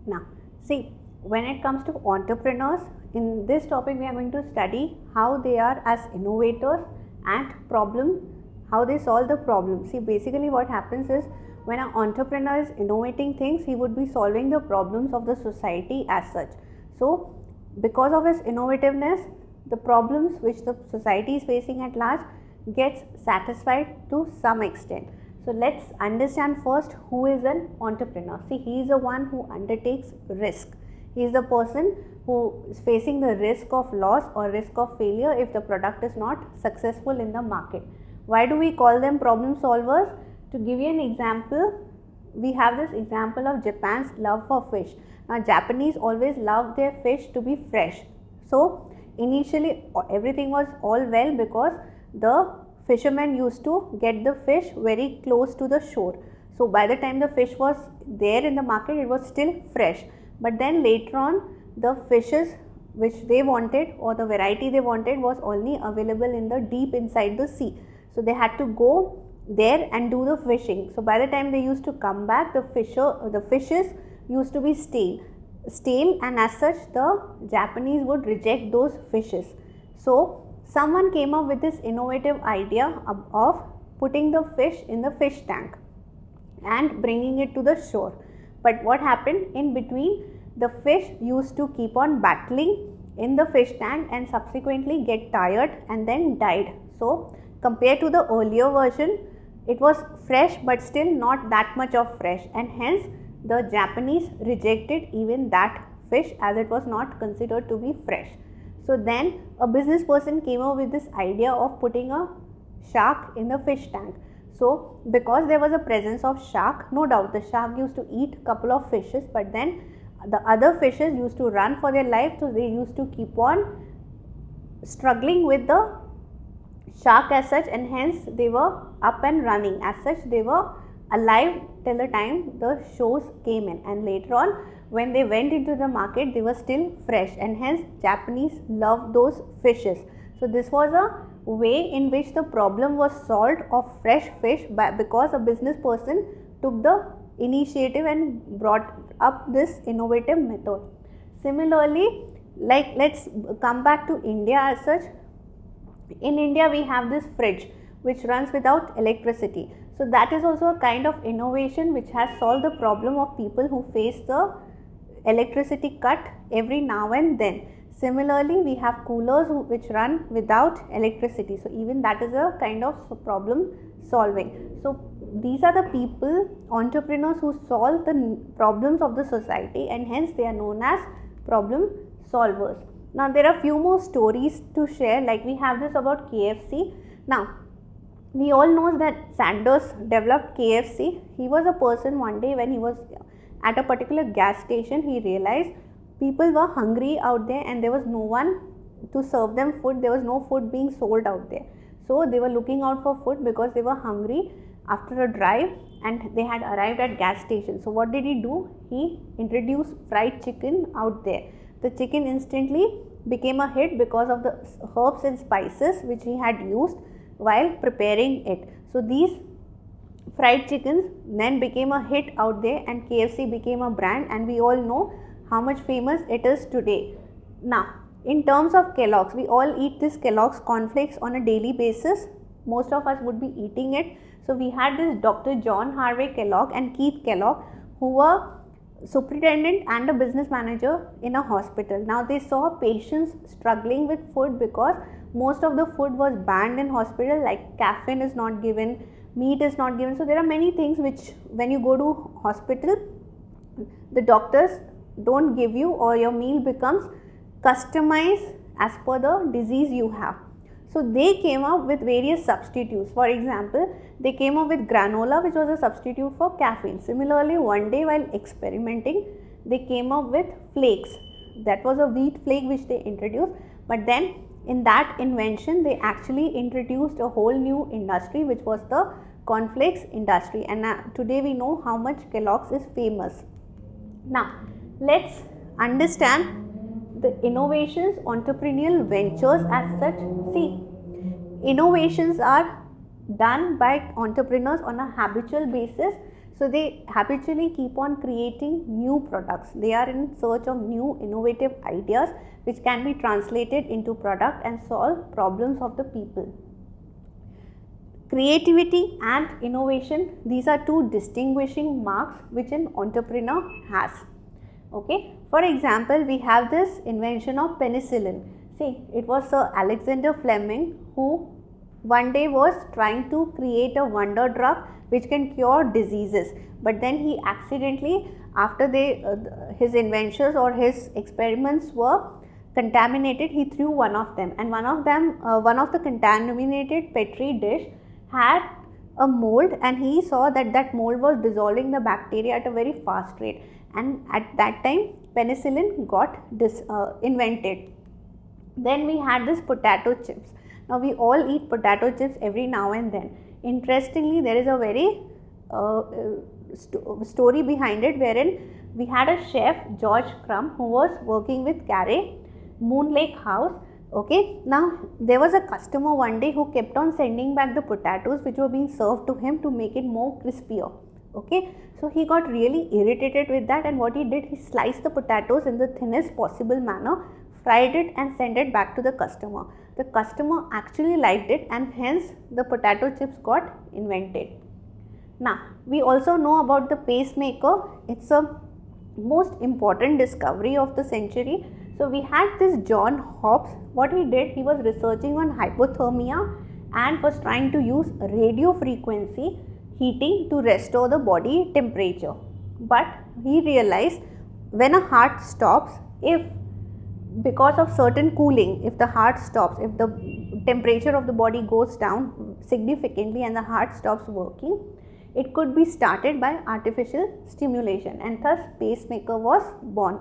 Now, see, when it comes to entrepreneurs, in this topic we are going to study how they are as innovators and how they solve the problem. See, basically what happens is when an entrepreneur is innovating things, he would be solving the problems of the society as such. So, because of his innovativeness, the problems which the society is facing at large gets satisfied to some extent. So let's understand first who is an entrepreneur. See, he is the one who undertakes risk. He is the person who is facing the risk of loss or risk of failure if the product is not successful in the market. Why do we call them problem solvers? To give you an example, we have this example of Japan's love for fish. Now, Japanese always love their fish to be fresh. So, initially everything was all well because the fishermen used to get the fish very close to the shore. So, by the time the fish was there in the market, it was still fresh. But then later on, the fishes which they wanted or the variety they wanted was only available in the deep inside the sea. So, they had to go there and do the fishing. So, by the time they used to come back, the fishes used to be stale, and as such the Japanese would reject those fishes. So, someone came up with this innovative idea of putting the fish in the fish tank and bringing it to the shore. But what happened in between, the fish used to keep on battling in the fish tank and subsequently get tired and then died. So, compared to the earlier version, it was fresh but still not that much of fresh, and hence the Japanese rejected even that fish as it was not considered to be fresh. So then a business person came up with this idea of putting a shark in the fish tank. So because there was a presence of shark, no doubt the shark used to eat a couple of fishes, but then the other fishes used to run for their life, so they used to keep on struggling with the shark as such, and hence they were up and running. As such, they were alive till the time the shows came in, and later on when they went into the market, they were still fresh, and hence Japanese loved those fishes. So this was a way in which the problem was solved of fresh fish because a business person took the initiative and brought up this innovative method. Similarly, like let's come back to India as such. In India, we have this fridge which runs without electricity. So that is also a kind of innovation which has solved the problem of people who face the electricity cut every now and then. Similarly, we have coolers which run without electricity. So even that is a kind of problem solving. So these are the people, entrepreneurs, who solve the problems of the society, and hence they are known as problem solvers. Now there are few more stories to share, like we have this about KFC. Now we all know that Sanders developed KFC. He was a person one day when he was at a particular gas station, he realized people were hungry out there and there was no one to serve them food. There was no food being sold out there. So they were looking out for food because they were hungry after a drive and they had arrived at gas station. So what did he do? He introduced fried chicken out there. The chicken instantly became a hit because of the herbs and spices which he had used while preparing it. So these fried chickens then became a hit out there and KFC became a brand, and we all know how much famous it is today. Now in terms of Kellogg's, we all eat this Kellogg's cornflakes on a daily basis. Most of us would be eating it. So we had this Dr. John Harvey Kellogg and Keith Kellogg, who were superintendent and a business manager in a hospital. Now they saw patients struggling with food because most of the food was banned in hospital, like caffeine is not given, meat is not given. So there are many things which when you go to hospital, the doctors don't give you, or your meal becomes customized as per the disease you have. So they came up with various substitutes. For example, they came up with granola, which was a substitute for caffeine. Similarly, one day while experimenting, they came up with flakes. That was a wheat flake which they introduced, but then in that invention they actually introduced a whole new industry, which was the cornflakes industry, and today we know how much Kellogg's is famous. Now let's understand the innovations, entrepreneurial ventures as such. See, innovations are done by entrepreneurs on a habitual basis. So they habitually keep on creating new products. They are in search of new innovative ideas which can be translated into product and solve problems of the people. Creativity and innovation, these are two distinguishing marks which an entrepreneur has. Okay, for example, we have this invention of penicillin. See, it was Sir Alexander Fleming who one day was trying to create a wonder drug which can cure diseases, but then he accidentally, after his inventions or his experiments were contaminated, he threw one of them, and one of the contaminated petri dish had a mold, and he saw that mold was dissolving the bacteria at a very fast rate, and at that time penicillin got invented. Then we had this potato chips. Now we all eat potato chips every now and then. Interestingly, there is a very story behind it, wherein we had a chef, George Crumb, who was working with Carey, Moon Lake House. Okay, now there was a customer one day who kept on sending back the potatoes which were being served to him to make it more crispier. Okay, so he got really irritated with that, and what he did, he sliced the potatoes in the thinnest possible manner, fried it and sent it back to the customer. The customer actually liked it, and hence the potato chips got invented. Now we also know about the pacemaker. It's a most important discovery of the century. So we had this John Hobbs. What he did, he was researching on hypothermia and was trying to use radio frequency heating to restore the body temperature. But he realized when a heart stops, if because of certain cooling, if the heart stops, if the temperature of the body goes down significantly and the heart stops working, it could be started by artificial stimulation, and thus pacemaker was born.